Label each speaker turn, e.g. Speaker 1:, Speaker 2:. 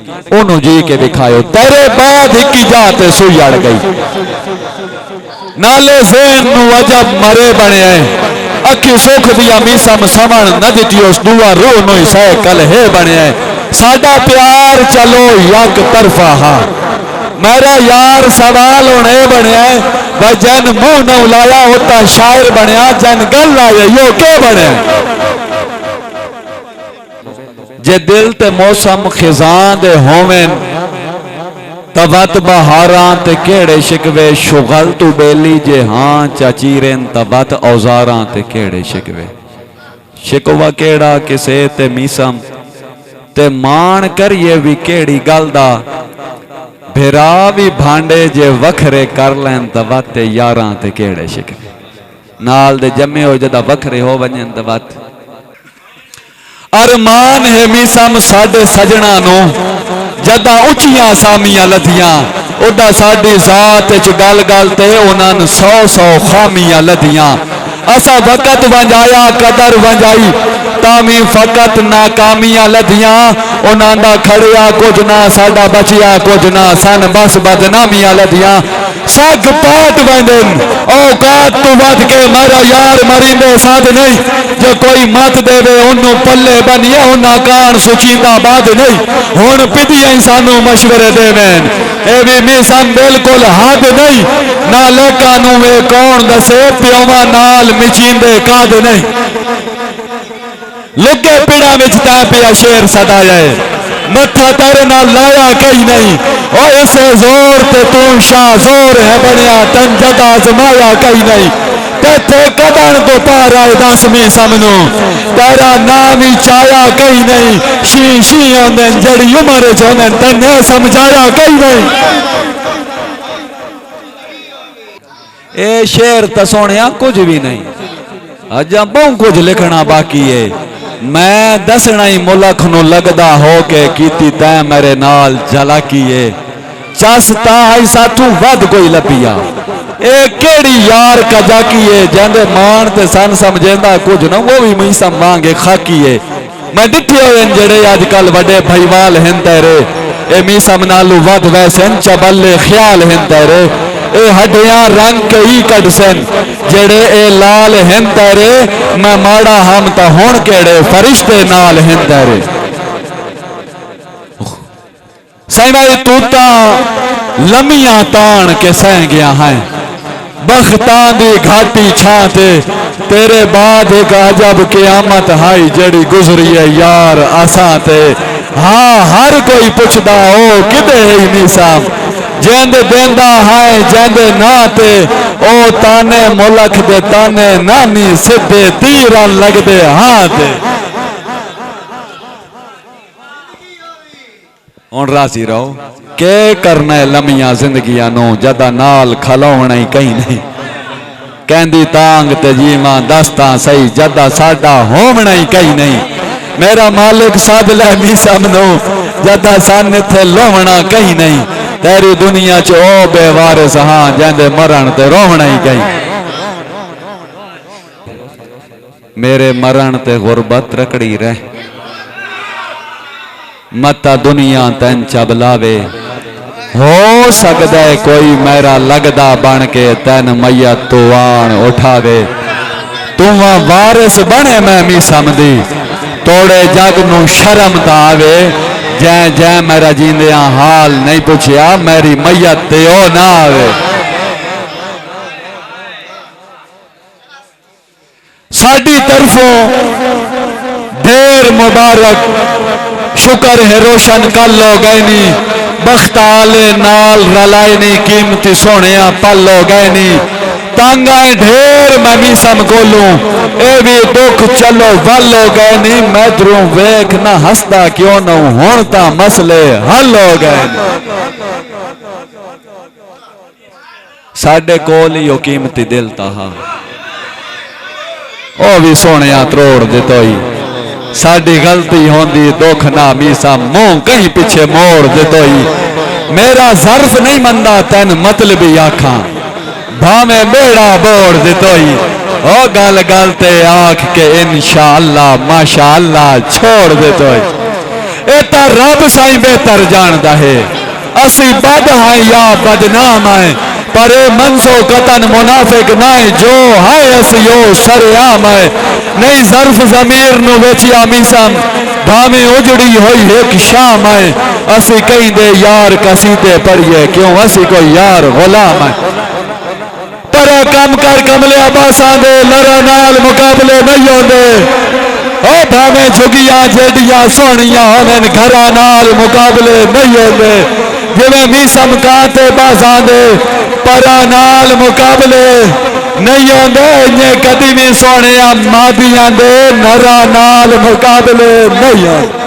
Speaker 1: ओनू जी के दिखायो। तेरे बाद ही जाते सुई अड़ गई नाले ज़हन नू अजब मरे बने अखी सुख दिया मीसम समण न दिटी उस दुआ रूह नू सह कल है बने साडा प्यार चलो यक तरफा हा मेरा यार सवाल होने बनया भाई जन मुंह न लाया होता शायर बनया जन गल आए यो के बने जे दिल ते मौसम खिजां दे होवेन तबत बहारां ते केड़े शिकवे शुगल तू बेली जे हाँ चाचीरेन तबत औजारां ते केड़े शिकवे शिकवा केड़ा किसे ते मीसम ते मान करिए भी केड़ी गल दा भेरा भी भांडे जे वखरे कर लैन तबत ते यारां ते केड़े शिकवे नाल दे जमे हो जदा वखरे हो वजन तबत अरमान है मीसम साडे सजना नो जदा उचियां सामियां लथियां उदा साडी जात च गल गल ते उन्हां 100 खामियां लथियां असा वक़्त वंजाया कदर वंजाई तामी फकत नाकामियां लथियां उन्हां दा खड़िया कुछ ना साडा बचिया कुछ ना सन बस बदनामियां लथियां सग पाट वंदन औकात तू वध के मेरा यार मरिंदे साध नहीं जो कोई मत देवे उन्नू पल्ले बनिए उन्ना कान सुचींदा बाद नहीं हुण पिदियां सानू मशवरे देवेन ए भी मिसन बिल्कुल हद नहीं ना लोकां नू वे कौन दसे प्योवा नाल मिचींदे काद नहीं लुगे पिड़ा विच ता पिया शेर सदाया मत्था तेरे नाल लाया कहीं नहीं और इसे जोर ते तू शाह जोर है बनया तन जदा आजमाया कहीं नहीं ते कदन तो पार आए दस में समनो तेरा नाम ही चाया कहीं नहीं शी आंदे जड़ी उम्र चोने तने समझाया कहीं नहीं ए शेर तो सोनिया कुछ भी नहीं अजा बहु कुछ लिखना बाकी है मैं दसना ही मुलख नू लगदा हो के कीती तै मेरे नाल जलाकी है चस ता ऐसा तू वध कोई लपिया ए केड़ी यार कजाकी है जंदे मान ते सन समझेंदा कुछ ना वो भी मी सम मांगे खाकी है मैं डिठे होए जड़े अजकल वड्डे भाईवाल हैं तेरे ए मी सम नालू वध वैसे चबल्ले ख्याल हैं तेरे ए हड्डियां रंग कई कटसन जेड़े ए लाल हैं तेरे मैं माड़ा हम ता हुण केड़े फरिश्ते नाल हैं तेरे सैना तूता लमियां तान के सह गया है बख्तां दी घाटी छाते तेरे बाद एक अजब क़यामत हाई जड़ी गुजरी है यार आसा ते हाँ हर कोई पुछदा ओ किदे है निसाम जेंद देंदा है जेंद नाते ओ ताने मुलख दे ताने नानी सिद्धे तीर लगदे हाथ हुण राजी रहो के करना है लमियां जिंदगियां नो जदा नाल खलोना ही कहीं नहीं कहंदी तांग ते जीवा दस्ता सही जदा साडा होवना ही कहीं नहीं मेरा मालिक साध लै मी समनो जदा सन इथे लोवना कहीं नहीं तेरी दुनिया च ओ बेवारिस हाँ जंदे मरण ते रोवना ही कहीं मेरे मरण ते गुरबत रकड़ी रह मता दुनिया तन चबलावे हो सकदा है कोई मेरा लगदा बन के तन मैयत तो आन उठावे तू वारिस बने मैं मी समझी तोड़े जग नू शर्म ता आवे जै जै मेरा जींदिया हाल नहीं पूछया मेरी मैयत ते ओ ना आवे साडी तरफों ढेर मुबारक शुक्र है रोशन कल हो गए नी बख्ताले नाल रलाए नी कीमती सोने पल हो गए नी तांगाए ढेर मैं भी सम गोलू ए भी दुख चलो वल हो गए नी मैदरों वेख ना हंसदा क्यों न हुण ता मसले हल हो गए साडे कोल ही कीमती दिल ताहा ओ भी सोने त्रोड़ दितो ही साड़ी गलती होंदी दुख ना मीसा मुंह कहीं पीछे मोड़ दितो ही मेरा जर्फ नहीं मनदा तैन मतलबी आखा भावे बेड़ा बोड़ दितो ही ओ गल गल ते आख के इंशाअल्लाह माशाअल्लाह छोड़ दितो ही ये तो रब साईं बेहतर जानता है। असी बद हाँ या बदनाम है, पर मंसो कतन मुनाफिक ना जो है असियो शरेआम है। नहीं जर्फ जमीर नु वेचिया मीसम भावे उजड़ी हुई एक शाम है। असी कहीं दे यार कसीते पढ़िए क्यों असी कोई यार गुलाम है। पर कम कर कमले अबासा दे लरा नाल मुकाबले नहीं होंदे। ओ भावे झुगिया जेडिया सोहनिया होवन घरा नाल मुकाबले नहीं होंदे। जिवें मीसम कांते बासा दे परा नाल मुकाबले नहीं होंदे। इन्ने कदी भी सोहणिया मादियां दे नरा नाल मुकाबले नहीं होंदे।